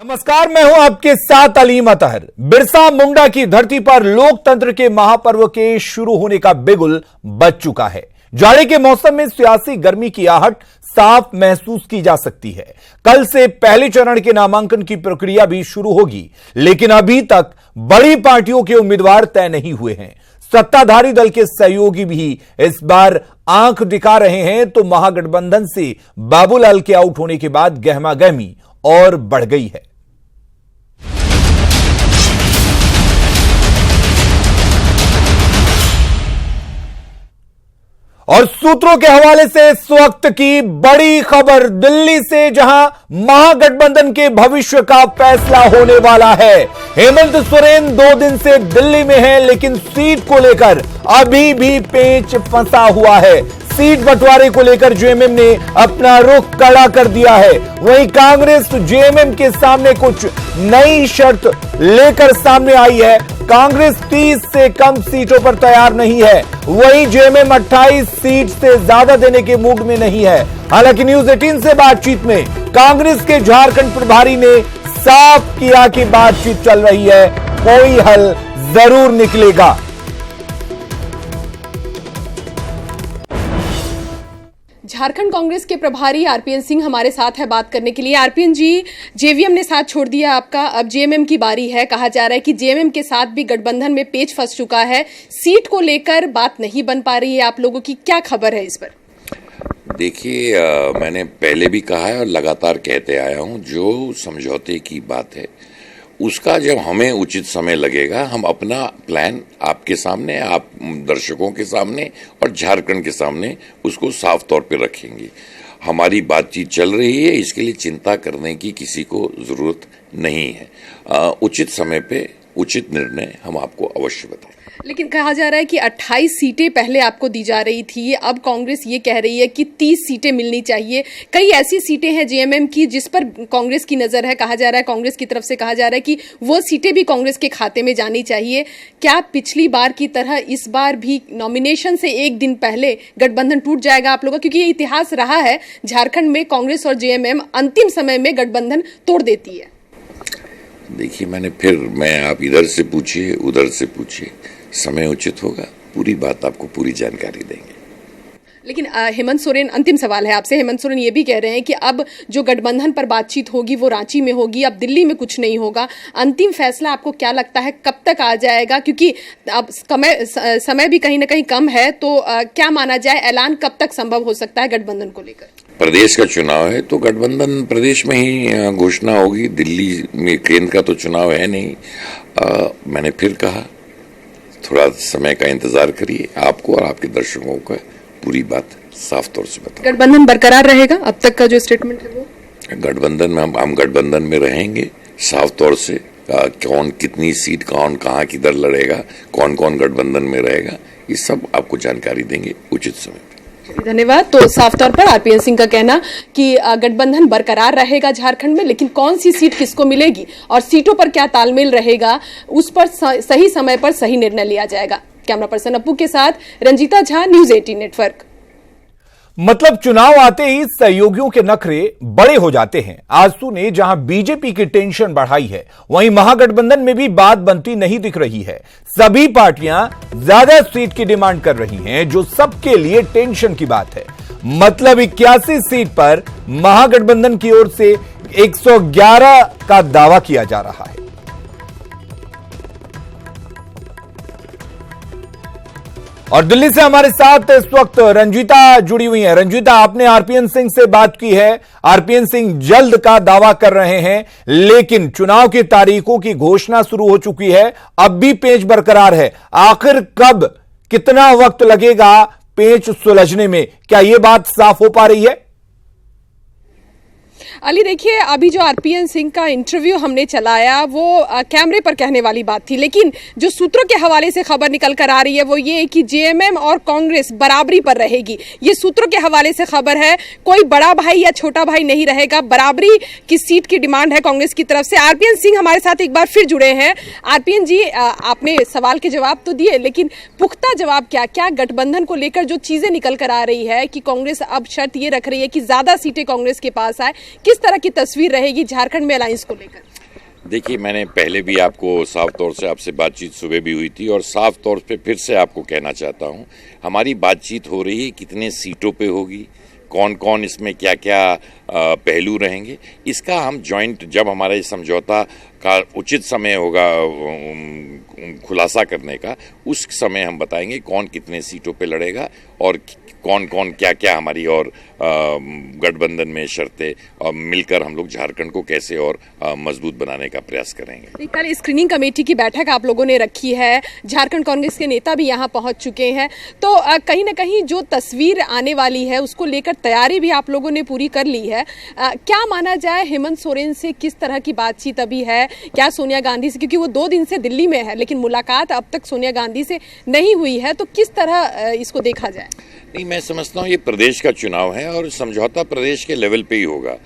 नमस्कार, मैं हूं आपके साथ अलीम अतहर। बिरसा मुंडा की धरती पर लोकतंत्र के महापर्व के शुरू होने का बिगुल बज चुका है। जाड़े के मौसम में सियासी गर्मी की आहट साफ महसूस की जा सकती है। कल से पहले चरण के नामांकन की प्रक्रिया भी शुरू होगी, लेकिन अभी तक बड़ी पार्टियों के उम्मीदवार तय नहीं हुए हैं। सत्ताधारी दल के सहयोगी भी इस बार आंख दिखा रहे हैं, तो महागठबंधन से बाबूलाल के आउट होने के बाद गहमागहमी और बढ़ गई है। और सूत्रों के हवाले से इस वक्त की बड़ी खबर दिल्ली से, जहां महागठबंधन के भविष्य का फैसला होने वाला है। हेमंत सोरेन 2 दिन से दिल्ली में हैं, लेकिन सीट को लेकर अभी भी पेंच फंसा हुआ है। सीट बंटवारे को लेकर जेएमएम ने अपना रुख कड़ा कर दिया है। वहीं कांग्रेस जेएमएम के सामने कुछ नई शर्त लेकर सामने आई है। कांग्रेस 30 से कम सीटों पर तैयार नहीं है, वहीं जेएमएम 28 सीट से ज्यादा देने के मूड में नहीं है। हालांकि न्यूज 18 से बातचीत में कांग्रेस के झारखंड प्रभारी ने साफ किया कि बातचीत चल रही है, कोई हल जरूर निकलेगा। झारखंड कांग्रेस के प्रभारी आरपीएन सिंह हमारे साथ है बात करने के लिए। आरपीएन जी, जेवीएम ने साथ छोड़ दिया आपका, अब जेएमएम की बारी है। कहा जा रहा है कि जेएमएम के साथ भी गठबंधन में पेच फंस चुका है, सीट को लेकर बात नहीं बन पा रही है आप लोगों की, क्या खबर है इस पर? देखिए, मैंने पहले भी कहा है और लगातार कहते आया हूं, जो समझौते की बात है उसका जब हमें उचित समय लगेगा, हम अपना प्लान आपके सामने, आप दर्शकों के सामने और झारखंड के सामने उसको साफ तौर पे रखेंगे। हमारी बातचीत चल रही है, इसके लिए चिंता करने की किसी को जरूरत नहीं है। उचित समय पे उचित निर्णय हम आपको अवश्य बताएं। लेकिन कहा जा रहा है कि 28 सीटें पहले आपको दी जा रही थी, अब कांग्रेस ये कह रही है कि 30 सीटें मिलनी चाहिए। कई ऐसी सीटें हैं जेएमएम की जिस पर कांग्रेस की नजर है। कहा जा रहा है, कांग्रेस की तरफ से कहा जा रहा है कि वो सीटें भी कांग्रेस के खाते में जानी चाहिए। क्या पिछली बार की तरह इस बार भी नॉमिनेशन से एक दिन पहले गठबंधन टूट जाएगा आप लोगों का? क्योंकि ये इतिहास रहा है झारखंड में, कांग्रेस और जेएमएम अंतिम समय में गठबंधन तोड़ देती है। देखिए, मैं आप इधर से पूछिए उधर से पूछिए, समय उचित होगा, पूरी बात आपको पूरी जानकारी देंगे। लेकिन हेमंत सोरेन, अंतिम सवाल है आपसे। हेमंत सोरेन ये भी कह रहे हैं कि अब जो गठबंधन पर बातचीत होगी वो रांची में होगी, अब दिल्ली में कुछ नहीं होगा। अंतिम फैसला आपको क्या लगता है कब तक आ जाएगा? क्योंकि अब समय भी कहीं ना कहीं कम है, तो क्या माना जाए, ऐलान कब तक संभव हो सकता है गठबंधन को लेकर? प्रदेश का चुनाव है तो गठबंधन प्रदेश में ही घोषणा होगी, दिल्ली में केंद्र का तो चुनाव है नहीं। मैंने फिर कहा, थोड़ा समय का इंतजार करिए, आपको और आपके दर्शकों को पूरी बात साफ तौर से बताऊं। गठबंधन बरकरार रहेगा? अब तक का जो स्टेटमेंट है वो गठबंधन में हम गठबंधन में रहेंगे साफ तौर से। कौन कितनी सीट, कौन कहाँ किधर लड़ेगा, कौन कौन गठबंधन में रहेगा, ये सब आपको जानकारी देंगे उचित समय। धन्यवाद। तो साफ तौर पर आरपीएन सिंह का कहना कि गठबंधन बरकरार रहेगा झारखंड में, लेकिन कौन सी सीट किसको मिलेगी और सीटों पर क्या तालमेल रहेगा, उस पर सही समय पर सही निर्णय लिया जाएगा। कैमरा पर्सन अप्पू के साथ रंजीता झा, न्यूज 18 नेटवर्क। मतलब चुनाव आते ही सहयोगियों के नखरे बड़े हो जाते हैं। आजसू ने जहां बीजेपी की टेंशन बढ़ाई है, वहीं महागठबंधन में भी बात बनती नहीं दिख रही है। सभी पार्टियां ज्यादा सीट की डिमांड कर रही हैं, जो सबके लिए टेंशन की बात है। मतलब 81 सीट पर महागठबंधन की ओर से 111 का दावा किया जा रहा है। और दिल्ली से हमारे साथ इस वक्त रंजीता जुड़ी हुई हैं। रंजीता, आपने आरपीएन सिंह से बात की है। आरपीएन सिंह जल्द का दावा कर रहे हैं, लेकिन चुनाव की तारीखों की घोषणा शुरू हो चुकी है, अब भी पेंच बरकरार है। आखिर कब, कितना वक्त लगेगा पेंच सुलझने में, क्या यह बात साफ हो पा रही है? अली, देखिए, अभी जो आरपीएन सिंह का इंटरव्यू हमने चलाया वो कैमरे पर कहने वाली बात थी, लेकिन जो सूत्रों के हवाले से खबर निकल कर आ रही है वो ये कि जेएमएम और कांग्रेस बराबरी पर रहेगी। ये सूत्रों के हवाले से खबर है, कोई बड़ा भाई या छोटा भाई नहीं रहेगा, बराबरी की सीट की डिमांड है कांग्रेस की तरफ से। आरपीएन सिंह हमारे साथ एक बार फिर जुड़े हैं। आरपीएन जी, आपने सवाल के जवाब तो दिए, लेकिन पुख्ता जवाब क्या गठबंधन को लेकर जो चीजें निकल कर आ रही है कि कांग्रेस अब शर्त ये रख रही है कि ज्यादा सीटें कांग्रेस के पास आए, किस किस तरह की तस्वीर रहेगी झारखंड में अलायंस को लेकर? देखिए, मैंने पहले भी आपको साफ तौर से आपसे बातचीत सुबह भी हुई थी और साफ तौर पे फिर से आपको कहना चाहता हूं, हमारी बातचीत हो रही है कितने सीटों पे होगी, कौन कौन इसमें क्या क्या पहलू रहेंगे, इसका हम जॉइंट जब हमारा ये समझौता का उचित समय होगा खुलासा करने का, उस समय हम बताएंगे कौन कितने सीटों पे लड़ेगा और कौन कौन क्या क्या हमारी और गठबंधन में शर्तें और मिलकर हम लोग झारखंड को कैसे और मजबूत बनाने का प्रयास करेंगे। कल स्क्रीनिंग कमेटी की बैठक आप लोगों ने रखी है, झारखंड कांग्रेस के नेता भी यहां पहुंच चुके हैं, तो कहीं ना कहीं जो तस्वीर आने वाली है उसको लेकर तैयारी भी आप लोगों ने पूरी कर ली है। क्या माना जाए, हेमंत सोरेन से किस तरह की बातचीत अभी है? क्या सोनिया गांधी से, क्योंकि वो 2 दिन से दिल्ली में है लेकिन मुलाकात अब तक सोनिया गांधी से नहीं हुई है, तो किस तरह इसको देखा जाए? नहीं, मैं समझता हूँ ये प्रदेश का चुनाव है और समझौता प्रदेश के लेवल पे ही होगा।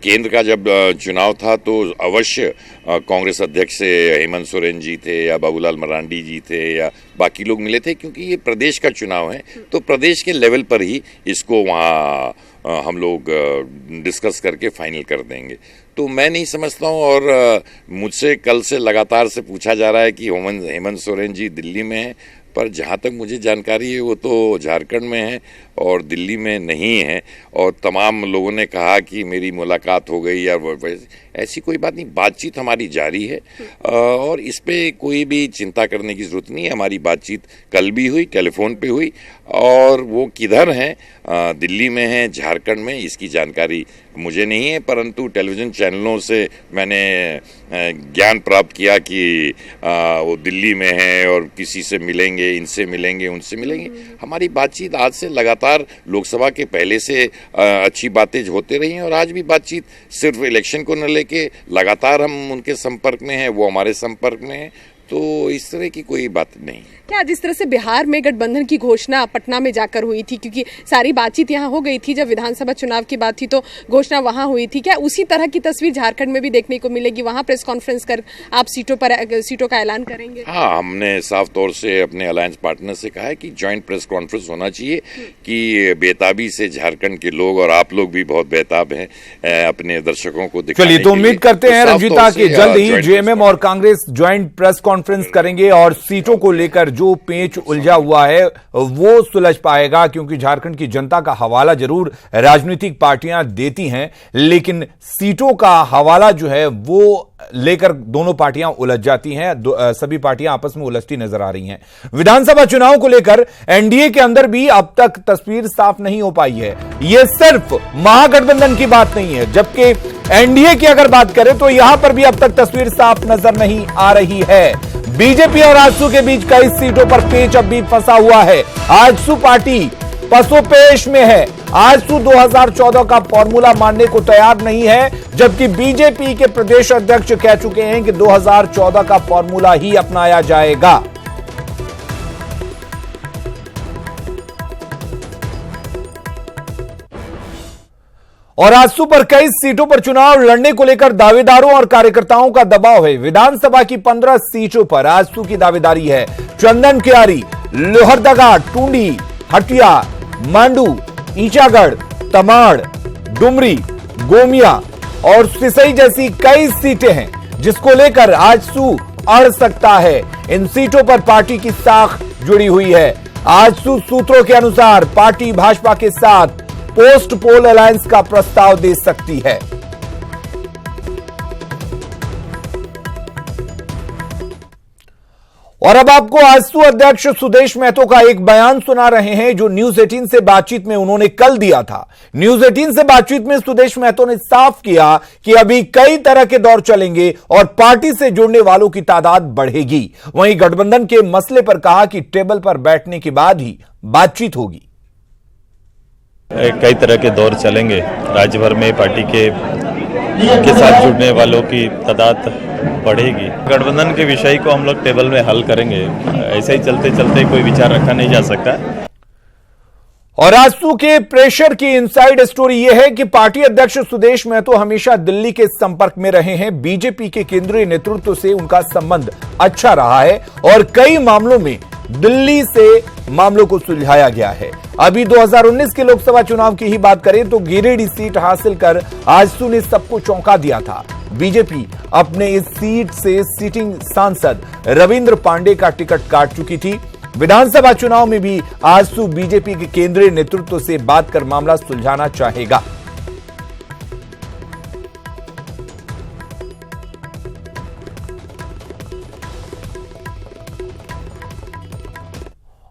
केंद्र का जब चुनाव था तो अवश्य कांग्रेस अध्यक्ष से हेमंत सोरेन जी थे या बाबूलाल मरांडी जी थे या बाकी लोग मिले थे, क्योंकि ये प्रदेश का चुनाव है तो प्रदेश के लेवल पर ही इसको वहाँ हम लोग डिस्कस करके फाइनल कर देंगे। तो मैं नहीं समझता हूँ, और मुझसे कल से लगातार से पूछा जा रहा है कि हेमंत सोरेन जी दिल्ली में हैं, पर जहाँ तक मुझे जानकारी है वो तो झारखंड में है और दिल्ली में नहीं है। और तमाम लोगों ने कहा कि मेरी मुलाकात हो गई या ऐसी कोई बात नहीं, बातचीत हमारी जारी है और इस पे कोई भी चिंता करने की जरूरत नहीं है। हमारी बातचीत कल भी हुई, टेलीफोन पे हुई, और वो किधर हैं, दिल्ली में हैं, झारखंड में, इसकी जानकारी मुझे नहीं है, परंतु टेलीविज़न चैनलों से मैंने ज्ञान प्राप्त किया कि वो दिल्ली में हैं और किसी से मिलेंगे, इनसे मिलेंगे, उनसे मिलेंगे। हमारी बातचीत आज से लगातार लोकसभा के पहले से अच्छी बातें होते रही हैं और आज भी बातचीत सिर्फ इलेक्शन को न लेके लगातार हम उनके संपर्क में हैं, वो हमारे संपर्क में हैं, तो इस तरह की कोई बात नहीं। क्या जिस तरह से बिहार में गठबंधन की घोषणा पटना में जाकर हुई थी, क्योंकि सारी बातचीत यहाँ हो गई थी, जब विधानसभा चुनाव की बात थी तो घोषणा वहाँ हुई थी, क्या उसी तरह की तस्वीर झारखंड में भी देखने को मिलेगी? वहाँ प्रेस कॉन्फ्रेंस कर आप सीटों का ऐलान करेंगे? हाँ, हमने साफ तौर से अपने अलायंस पार्टनर से कहा है कि ज्वाइंट प्रेस कॉन्फ्रेंस होना चाहिए कि बेताबी से झारखंड के लोग, और आप लोग भी बहुत बेताब हैं अपने दर्शकों को दिखाने के लिए। चलिए, तो उम्मीद करते हैं रंजीता कि जल्द ही जेएमएम और कांग्रेस ज्वाइंट प्रेस कॉन्फ्रेंस करेंगे और सीटों को लेकर जो पेच उलझा हुआ है वो सुलझ पाएगा, क्योंकि झारखंड की जनता का हवाला जरूर राजनीतिक पार्टियां देती हैं, लेकिन सीटों का हवाला जो है वो लेकर दोनों पार्टियां उलझ जाती हैं। सभी पार्टियां आपस में उलझती नजर आ रही हैं। विधानसभा चुनाव को लेकर एनडीए के अंदर भी अब तक तस्वीर साफ नहीं हो पाई है। यह सिर्फ महागठबंधन की बात नहीं है, जबकि एनडीए की अगर बात करें तो यहां पर भी अब तक तस्वीर साफ नजर नहीं आ रही है। बीजेपी और आजसू के बीच कई सीटों पर पेच अब भी फंसा हुआ है। आजसू पार्टी पसोपेश में है। आजसू 2014 का फॉर्मूला मानने को तैयार नहीं है, जबकि बीजेपी के प्रदेश अध्यक्ष कह चुके हैं कि 2014 का फॉर्मूला ही अपनाया जाएगा। और आजसू पर कई सीटों पर चुनाव लड़ने को लेकर दावेदारों और कार्यकर्ताओं का दबाव है। विधानसभा की 15 सीटों पर आजसू की दावेदारी है। चंदन कियारी, लोहरदगा, टूंडी, हटिया, मांडू, ईचागढ़, तमाड़, डुमरी, गोमिया और सिसई जैसी कई सीटें हैं, जिसको लेकर आजसू अड़ सकता है। इन सीटों पर पार्टी की साख जुड़ी हुई है। आजसू सूत्रों के अनुसार पार्टी भाजपा के साथ पोस्ट पोल अलायंस का प्रस्ताव दे सकती है। और अब आपको आजसू अध्यक्ष सुदेश महतो का एक बयान सुना रहे हैं, जो न्यूज 18 से बातचीत में उन्होंने कल दिया था। न्यूज 18 से बातचीत में सुदेश महतो ने साफ किया कि अभी कई तरह के दौर चलेंगे और पार्टी से जुड़ने वालों की तादाद बढ़ेगी। वहीं गठबंधन के मसले पर कहा कि टेबल पर बैठने के बाद ही बातचीत होगी। कई तरह के दौर चलेंगे। राज्य भर में पार्टी के साथ जुड़ने वालों की तादाद बढ़ेगी। गठबंधन के विषय को हम लोग टेबल में हल करेंगे। ऐसे ही चलते चलते कोई विचार रखा नहीं जा सकता। और आजसू के प्रेशर की इनसाइड स्टोरी यह है कि पार्टी अध्यक्ष सुदेश महतो हमेशा दिल्ली के संपर्क में रहे हैं। बीजेपी के केंद्रीय नेतृत्व से उनका संबंध अच्छा रहा है और कई मामलों में दिल्ली से मामलों को सुलझाया गया है। अभी 2019 के लोकसभा चुनाव की ही बात करें तो गिरिडीह सीट हासिल कर आजसू ने सबको चौंका दिया था। बीजेपी अपने इस सीट से सिटिंग सांसद रविंद्र पांडे का टिकट काट चुकी थी। विधानसभा चुनाव में भी आजसू बीजेपी के केंद्रीय नेतृत्व से बात कर मामला सुलझाना चाहेगा।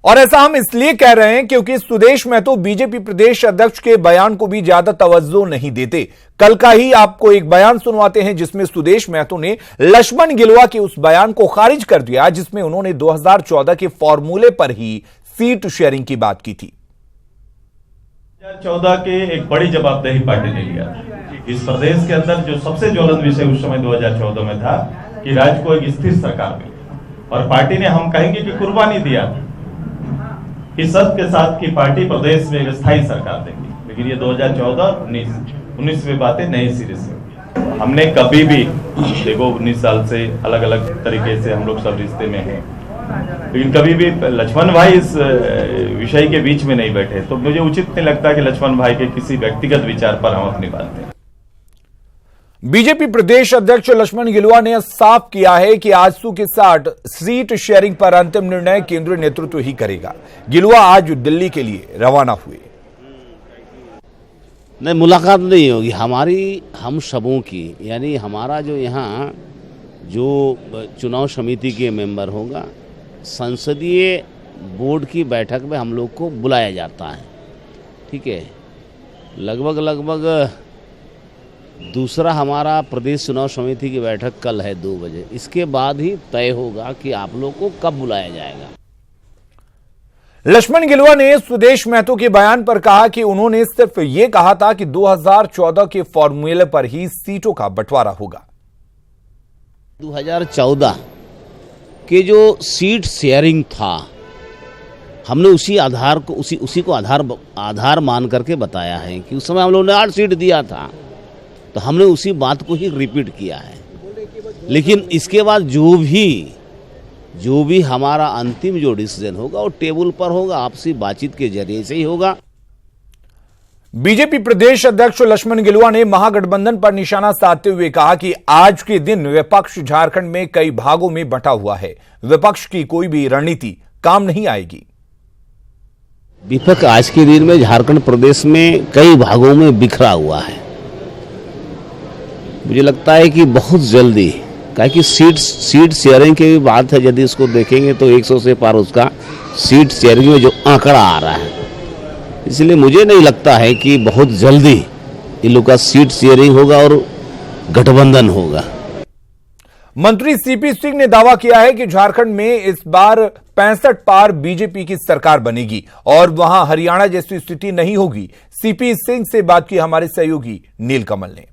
और ऐसा हम इसलिए कह रहे हैं क्योंकि सुदेश महतो बीजेपी प्रदेश अध्यक्ष के बयान को भी ज्यादा तवज्जो नहीं देते। कल का ही आपको एक बयान सुनवाते हैं जिसमें सुदेश महतो ने लक्ष्मण गिलुआ के उस बयान को खारिज कर दिया जिसमें उन्होंने 2014 के फॉर्मूले पर ही सीट शेयरिंग की बात की थी। 2014 के एक बड़ी जवाबदेही पार्टी ने लिया। इस प्रदेश के अंदर जो सबसे ज्वलंत विषय उस समय 2014 में था कि राज्य को एक स्थिर सरकार मिले और पार्टी ने, हम कहेंगे कि कुर्बानी दिया इस शर्त के साथ कि पार्टी प्रदेश में एक स्थायी सरकार देगी। लेकिन ये 2014-19 में बातें नए सिरे से हमने कभी भी, देखो 19 साल से अलग अलग तरीके से हम लोग सब रिश्ते में हैं, लेकिन कभी भी लक्ष्मण भाई इस विषय के बीच में नहीं बैठे। तो मुझे उचित नहीं लगता कि लक्ष्मण भाई के किसी व्यक्तिगत विचार पर हम अपनी बात दें। बीजेपी प्रदेश अध्यक्ष लक्ष्मण गिलुआ ने साफ किया है कि आजसू के साथ सीट शेयरिंग पर अंतिम निर्णय केंद्रीय नेतृत्व ही करेगा। गिलुआ आज दिल्ली के लिए रवाना हुए। नहीं, मुलाकात नहीं होगी हमारी, हम सबों की, यानी हमारा जो यहाँ जो चुनाव समिति के मेंबर होगा, संसदीय बोर्ड की बैठक में हम लोग को बुलाया जाता है। ठीक है, लगभग दूसरा हमारा प्रदेश चुनाव समिति की बैठक कल है 2 बजे। इसके बाद ही तय होगा कि आप लोग को कब बुलाया जाएगा। लक्ष्मण गिलुआ ने सुदेश महतो के बयान पर कहा कि उन्होंने सिर्फ यह कहा था कि 2014 के फॉर्मूले पर ही सीटों का बंटवारा होगा। 2014 के जो सीट शेयरिंग था, हमने उसी आधार को उसी को आधार मान करके बताया है कि उस समय हम लोगों ने 8 सीट दिया था, तो हमने उसी बात को ही रिपीट किया है। लेकिन इसके बाद जो भी हमारा अंतिम जो डिसीजन होगा वो टेबल पर होगा, आपसी बातचीत के जरिए से ही होगा। बीजेपी प्रदेश अध्यक्ष लक्ष्मण गिलुआ ने महागठबंधन पर निशाना साधते हुए कहा कि आज के दिन विपक्ष झारखंड में कई भागों में बंटा हुआ है, विपक्ष की कोई भी रणनीति काम नहीं आएगी। विपक्ष आज के दिन में झारखंड प्रदेश में कई भागों में बिखरा हुआ है। मुझे लगता है कि बहुत जल्दी, क्या कि सीट शेयरिंग की भी बात है, यदि इसको देखेंगे तो 100 से पार उसका सीट शेयरिंग में जो आंकड़ा आ रहा है, इसलिए मुझे नहीं लगता है कि बहुत जल्दी इन लोग का सीट शेयरिंग होगा और गठबंधन होगा। मंत्री सीपी सिंह ने दावा किया है कि झारखंड में इस बार 65 पार बीजेपी की सरकार बनेगी और वहां हरियाणा जैसी स्थिति नहीं होगी। सीपी सिंह से बात की हमारे सहयोगी नीलकमल ने।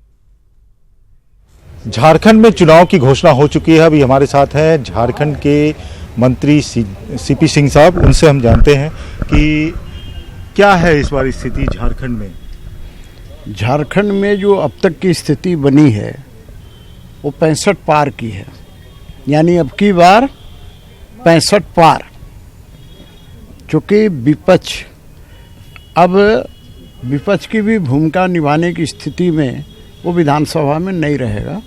झारखंड में चुनाव की घोषणा हो चुकी है। अभी हमारे साथ हैं झारखंड के मंत्री सीपी सिंह साहब, उनसे हम जानते हैं कि क्या है इस बार स्थिति झारखंड में। झारखंड में जो अब तक की स्थिति बनी है वो 65 पार की है, यानी अब की बार 65 पार। चूँकि विपक्ष की भी भूमिका निभाने की स्थिति में वो विधानसभा में नहीं रहेगा।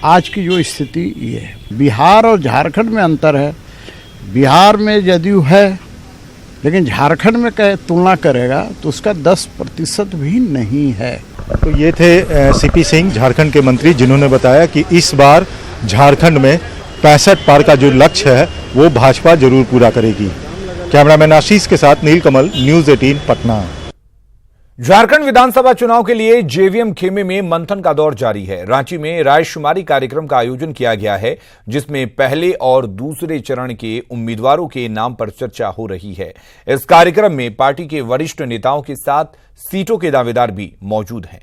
आज की जो स्थिति ये है, बिहार और झारखंड में अंतर है। बिहार में जदयू है, लेकिन झारखंड में तुलना करेगा तो उसका 10% भी नहीं है। तो ये थे सीपी सिंह, झारखंड के मंत्री, जिन्होंने बताया कि इस बार झारखंड में 65 पार का जो लक्ष्य है वो भाजपा जरूर पूरा करेगी। कैमरामैन आशीष के साथ नीलकमल, न्यूज़ 18 पटना। झारखंड विधानसभा चुनाव के लिए जेवीएम खेमे में मंथन का दौर जारी है। रांची में रायशुमारी कार्यक्रम का आयोजन किया गया है, जिसमें पहले और दूसरे चरण के उम्मीदवारों के नाम पर चर्चा हो रही है। इस कार्यक्रम में पार्टी के वरिष्ठ नेताओं के साथ सीटों के दावेदार भी मौजूद हैं।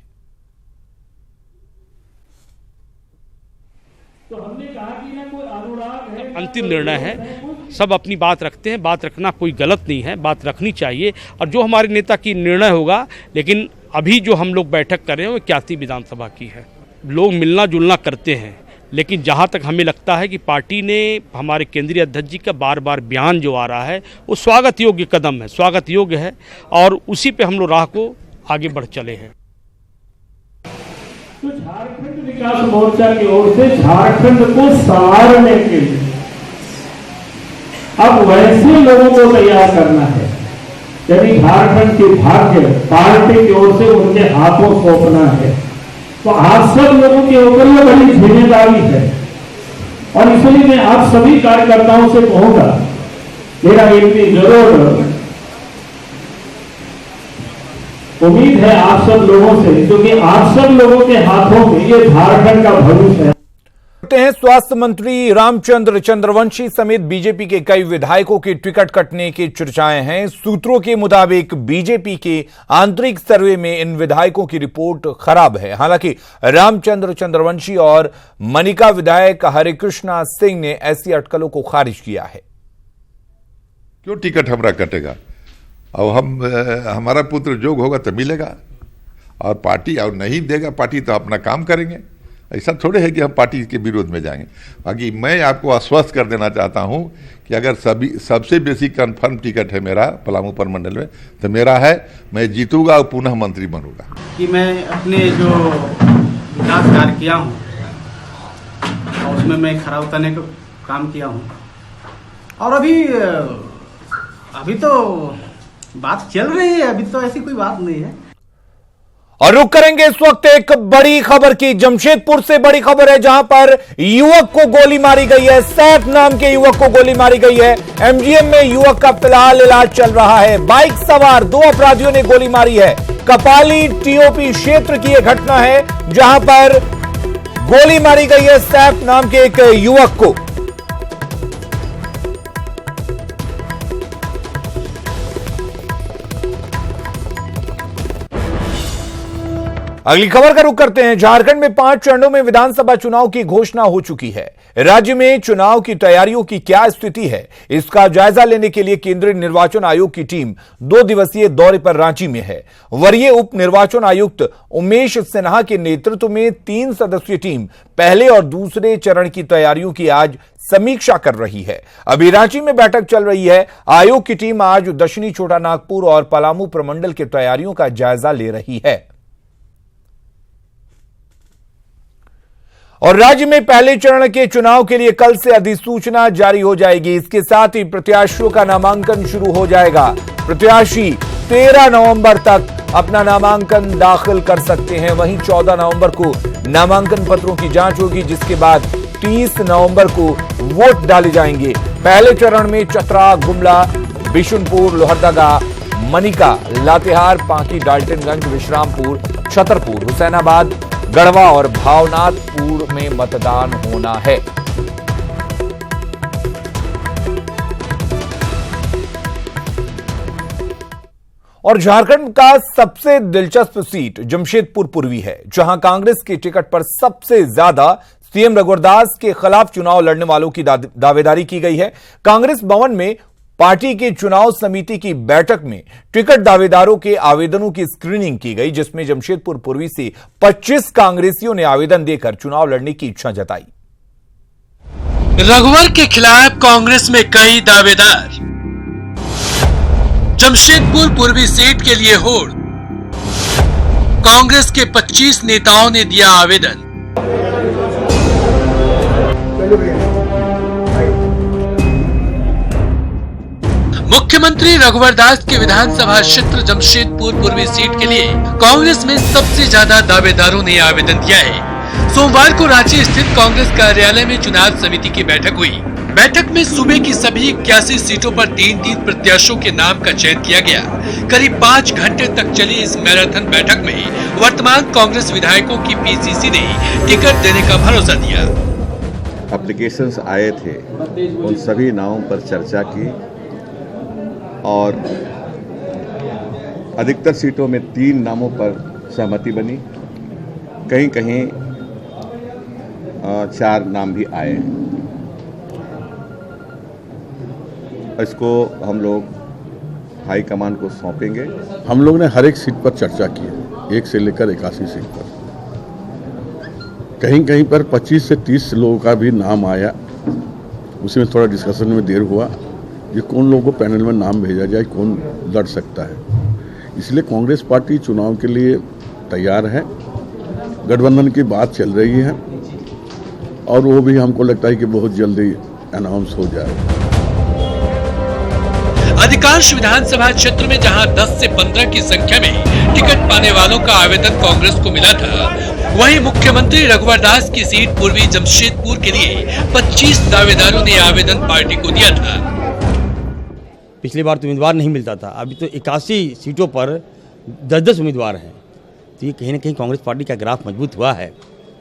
तो हमने कहा कि ना कोई अनुराग है, अंतिम निर्णय है। सब अपनी बात रखते हैं, बात रखना कोई गलत नहीं है, बात रखनी चाहिए और जो हमारे नेता की निर्णय होगा। लेकिन अभी जो हम लोग बैठक कर रहे हैं वो 81 विधानसभा की है। लोग मिलना जुलना करते हैं, लेकिन जहाँ तक हमें लगता है कि पार्टी ने हमारे केंद्रीय अध्यक्ष जी का बार बार बयान जो आ रहा है वो स्वागत योग्य कदम है, स्वागत योग्य है, और उसी पे हम लोग राह को आगे बढ़ चले हैं। तो झारखंड विकास मोर्चा की ओर से झारखंड को संवारने के लिए अब वैसे लोगों को तैयार करना है, यानी झारखंड के भाग्य पार्टी की ओर से उनके हाथों सौंपना है। तो आप सब लोगों के ऊपर यह बड़ी जिम्मेदारी है, और इसलिए मैं आप सभी कार्यकर्ताओं से कहूंगा, मेरा इतनी जरूर उम्मीद है आप सब लोगों से, क्योंकि आप सब लोगों के हाथों में ये झारखंड का भविष्य है। हैं स्वास्थ्य मंत्री रामचंद्र चंद्रवंशी समेत बीजेपी के कई विधायकों के टिकट कटने की चर्चाएं हैं। सूत्रों के मुताबिक बीजेपी के आंतरिक सर्वे में इन विधायकों की रिपोर्ट खराब है। हालांकि रामचंद्र चंद्रवंशी और मनिका विधायक हरिकृष्णा सिंह ने ऐसी अटकलों को खारिज किया है। क्यों टिकट हमारा कटेगा? अब हमारा पुत्र जोग होगा तो मिलेगा, और पार्टी और नहीं देगा पार्टी तो अपना काम करेंगे। ऐसा थोड़े है कि हम पार्टी के विरोध में जाएंगे। बाकी मैं आपको आश्वस्त कर देना चाहता हूं कि अगर सबसे बेसी कंफर्म टिकट है मेरा पलामू प्रमंडल में तो मेरा है, मैं जीतूंगा और पुनः मंत्री बनूंगा। कि मैं अपने जो विकास कार्य किया हूँ और उसमें मैं खरा उतरने का काम किया हूँ, और अभी तो बात चल रही है, अभी तो ऐसी कोई बात नहीं है। और रुक करेंगे इस वक्त एक बड़ी खबर की। जमशेदपुर से बड़ी खबर है, जहां पर युवक को गोली मारी गई है। सैफ नाम के युवक को गोली मारी गई है। एमजीएम में युवक का फिलहाल इलाज चल रहा है। बाइक सवार 2 अपराधियों ने गोली मारी है। कपाली टीओपी क्षेत्र की यह घटना है, जहां पर गोली मारी गई है सैफ नाम के एक युवक को। अगली खबर का रुख करते हैं। झारखंड में 5 चरणों में विधानसभा चुनाव की घोषणा हो चुकी है। राज्य में चुनाव की तैयारियों की क्या स्थिति है, इसका जायजा लेने के लिए केंद्रीय निर्वाचन आयोग की टीम 2 दिवसीय दौरे पर रांची में है। वरीय उप निर्वाचन आयुक्त उमेश सिन्हा के नेतृत्व में 3 सदस्यीय टीम पहले और दूसरे चरण की तैयारियों की आज समीक्षा कर रही है। अभी रांची में बैठक चल रही है। आयोग की टीम आज दक्षिणी छोटा नागपुर और पलामू प्रमंडल की तैयारियों का जायजा ले रही है। और राज्य में पहले चरण के चुनाव के लिए कल से अधिसूचना जारी हो जाएगी। इसके साथ ही प्रत्याशियों का नामांकन शुरू हो जाएगा। प्रत्याशी 13 नवंबर तक अपना नामांकन दाखिल कर सकते हैं। वहीं 14 नवंबर को नामांकन पत्रों की जांच होगी, जिसके बाद 30 नवंबर को वोट डाले जाएंगे। पहले चरण में चतरा, गुमला, बिशुनपुर, लोहरदगा, मनिका, लातेहार, पांकी, डाल्टनगंज, विश्रामपुर, छतरपुर, हुसैनाबाद, गढ़वा और भावनाथपुर में मतदान होना है। और झारखंड का सबसे दिलचस्प सीट जमशेदपुर पूर्वी है, जहां कांग्रेस के टिकट पर सबसे ज्यादा सीएम रघुवरदास के खिलाफ चुनाव लड़ने वालों की दावेदारी की गई है। कांग्रेस भवन में पार्टी की चुनाव समिति की बैठक में टिकट दावेदारों के आवेदनों की स्क्रीनिंग की गई, जिसमें जमशेदपुर पूर्वी से 25 कांग्रेसियों ने आवेदन देकर चुनाव लड़ने की इच्छा जताई। रघुवर के खिलाफ कांग्रेस में कई दावेदार। जमशेदपुर पूर्वी सीट के लिए होड़। कांग्रेस के 25 नेताओं ने दिया आवेदन। मुख्यमंत्री रघुवरदास के विधानसभा क्षेत्र जमशेदपुर पूर्वी सीट के लिए कांग्रेस में सबसे ज्यादा दावेदारों ने आवेदन दिया है। सोमवार को रांची स्थित कांग्रेस कार्यालय में चुनाव समिति की बैठक हुई। बैठक में सूबे की सभी 81 सीटों पर 3-3 प्रत्याशियों के नाम का चयन किया गया। करीब 5 घंटे तक चली इस मैराथन बैठक में वर्तमान कांग्रेस विधायकों की पीसीसी ने टिकट देने का भरोसा दिया। एप्लीकेशंस आए थे, उन सभी नामों पर चर्चा की और अधिकतर सीटों में 3 नामों पर सहमति बनी। कहीं कहीं 4 नाम भी आए। इसको हम लोग हाईकमान को सौंपेंगे। हम लोग ने हर एक सीट पर चर्चा की है, 1 से लेकर 81 सीट पर। कहीं कहीं पर 25 से 30 लोगों का भी नाम आया, उसमें थोड़ा डिस्कशन में देर हुआ कि कौन लोगों को पैनल में नाम भेजा जाए, कौन लड़ सकता है। इसलिए कांग्रेस पार्टी चुनाव के लिए तैयार है, गठबंधन की बात चल रही है और वो भी हमको लगता है कि बहुत जल्दी अनाउंस हो जाए। अधिकांश विधानसभा क्षेत्र में जहां 10 से 15 की संख्या में टिकट पाने वालों का आवेदन कांग्रेस को मिला था, वहीं मुख्यमंत्री रघुवर दास की सीट पूर्वी जमशेदपुर के लिए 25 दावेदारों ने आवेदन पार्टी को दिया था। पिछली बार तो उम्मीदवार नहीं मिलता था, अभी तो 81 सीटों पर 10-10 उम्मीदवार हैं। तो ये कहीं ना कहीं कांग्रेस पार्टी का ग्राफ मजबूत हुआ है।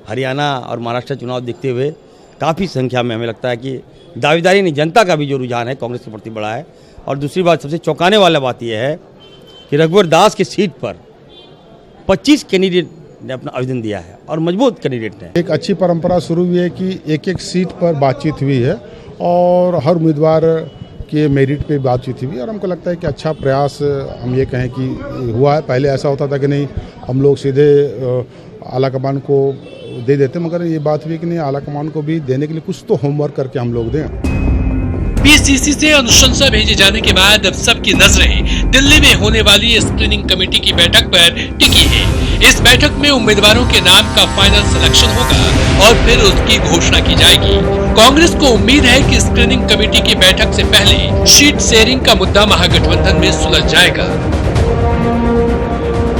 हरियाणा और महाराष्ट्र चुनाव देखते हुए काफ़ी संख्या में हमें लगता है कि दावेदारी नहीं, जनता का भी जो रुझान है कांग्रेस के प्रति बढ़ा है। और दूसरी बात, सबसे चौंकाने वाला बात यह है कि रघुवर दास की सीट पर 25 कैंडिडेट ने अपना आवेदन दिया है और मजबूत कैंडिडेट ने। एक अच्छी परंपरा शुरू हुई है कि एक एक सीट पर बातचीत हुई है और हर उम्मीदवार के मेरिट पे बातचीत हुई और हमको लगता है कि अच्छा प्रयास हम ये कहें कि हुआ है। पहले ऐसा होता था कि नहीं, हम लोग सीधे आलाकमान को दे देते, मगर ये बात हुई कि नहीं, आलाकमान को भी देने के लिए कुछ तो होमवर्क करके हम लोग दें। पीसीसी से अनुशंसा भेजे जाने के बाद अब सबकी नजरें दिल्ली में होने वाली स्क्रीनिंग कमेटी की बैठक पर टिकी है। इस बैठक में उम्मीदवारों के नाम का फाइनल सिलेक्शन होगा और फिर उसकी घोषणा की जाएगी। कांग्रेस को उम्मीद है कि स्क्रीनिंग कमेटी की बैठक से पहले सीट शेयरिंग का मुद्दा महागठबंधन में सुलझ जाएगा।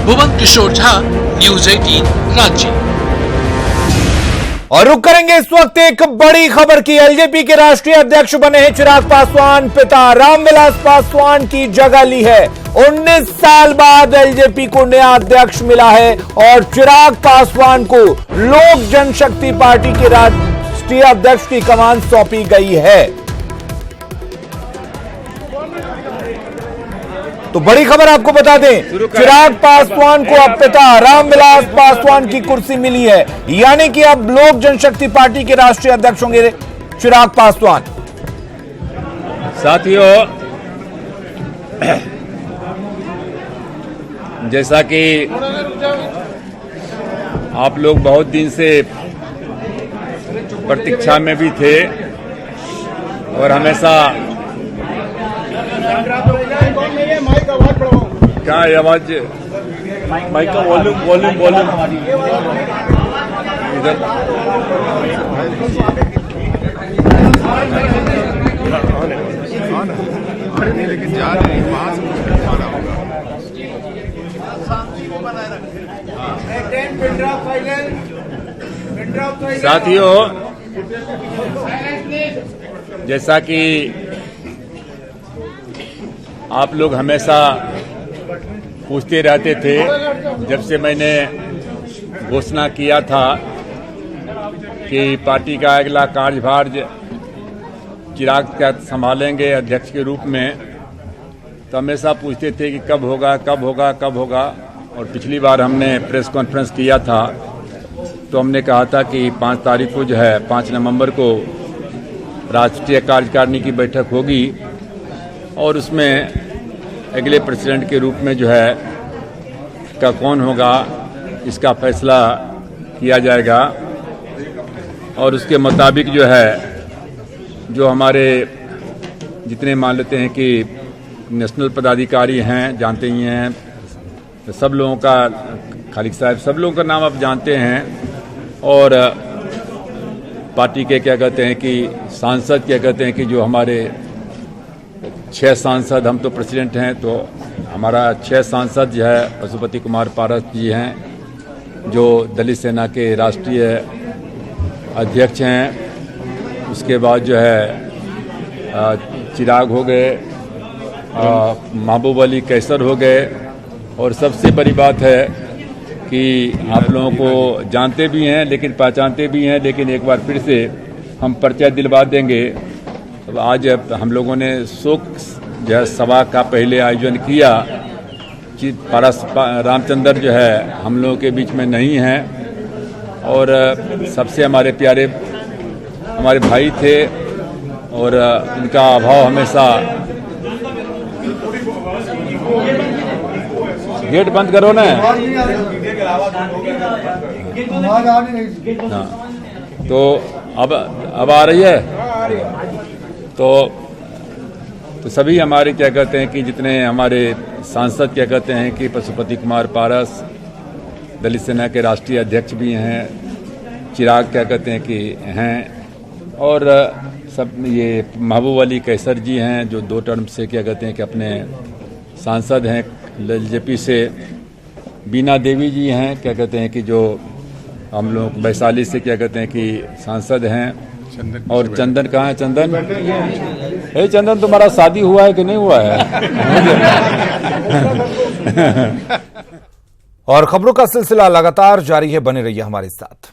भुवन किशोर झा, न्यूज़ 18, रांची। और रुक करेंगे इस वक्त एक बड़ी खबर की। एलजेपी के राष्ट्रीय अध्यक्ष बने हैं चिराग पासवान। पिता रामविलास पासवान की जगह ली है। 19 साल बाद एलजेपी को नया अध्यक्ष मिला है और चिराग पासवान को लोक जनशक्ति पार्टी के राष्ट्रीय अध्यक्ष की कमान सौंपी गई है। तो बड़ी खबर आपको बता दें, चिराग पासवान को अब पिता रामविलास पासवान की कुर्सी मिली है, यानी कि अब लोक जनशक्ति पार्टी के राष्ट्रीय अध्यक्ष होंगे चिराग पासवान। साथियों, जैसा कि आप लोग बहुत दिन से प्रतीक्षा में भी थे और हमेशा क्या आवाज, माइक का वॉल्यूम इधर। लेकिन जा रहे वहां से। साथियों, जैसा कि आप लोग हमेशा पूछते रहते थे, जब से मैंने घोषणा किया था कि पार्टी का अगला कार्यभार चिराग का संभालेंगे अध्यक्ष के रूप में, तो हमेशा पूछते थे कि कब होगा। और पिछली बार हमने प्रेस कॉन्फ्रेंस किया था तो हमने कहा था कि 5 तारीख को जो है 5 नवंबर को राष्ट्रीय कार्यकारिणी की बैठक होगी और उसमें अगले प्रेसिडेंट के रूप में जो है का कौन होगा इसका फैसला किया जाएगा। और उसके मुताबिक जो है, जो हमारे जितने मान लेते हैं कि नेशनल पदाधिकारी हैं, जानते ही हैं, तो सब लोगों का, खालिद साहब, सब लोगों का नाम आप जानते हैं। और पार्टी के क्या कहते हैं कि सांसद क्या कहते हैं कि जो हमारे 6 सांसद, हम तो प्रेसिडेंट हैं, तो हमारा 6 सांसद जो है पशुपति कुमार पारस जी हैं, जो दलित सेना के राष्ट्रीय अध्यक्ष हैं। उसके बाद जो है चिराग हो गए, महबूब अली कैसर हो गए। और सबसे बड़ी बात है कि आप लोगों को जानते भी हैं लेकिन पहचानते भी हैं, लेकिन एक बार फिर से हम परिचय दिलवा देंगे। अब आज हम लोगों ने शोक सभा का पहले आयोजन किया। पारस रामचंद्र जो है हम लोगों के बीच में नहीं हैं और सबसे हमारे प्यारे हमारे भाई थे और इनका अभाव हमेशा। गेट बंद करो ना। हाँ, तो अब आ रही है। तो सभी हमारे क्या कहते हैं कि जितने हमारे सांसद क्या कहते हैं कि पशुपति कुमार पारस दलित सेना के राष्ट्रीय अध्यक्ष भी हैं, चिराग क्या कहते हैं कि हैं, और सब ये महबूब अली कैसर जी हैं जो 2 टर्म से क्या कहते हैं कि अपने सांसद हैं। एलजेपी से बीना देवी जी हैं क्या कहते हैं कि जो हम लोग वैशाली से क्या कहते हैं कि सांसद हैं। और चंदन कहाँ है? चंदन तुम्हारा शादी हुआ है कि नहीं हुआ है? और खबरों का सिलसिला लगातार जारी है, बने रहिए हमारे साथ।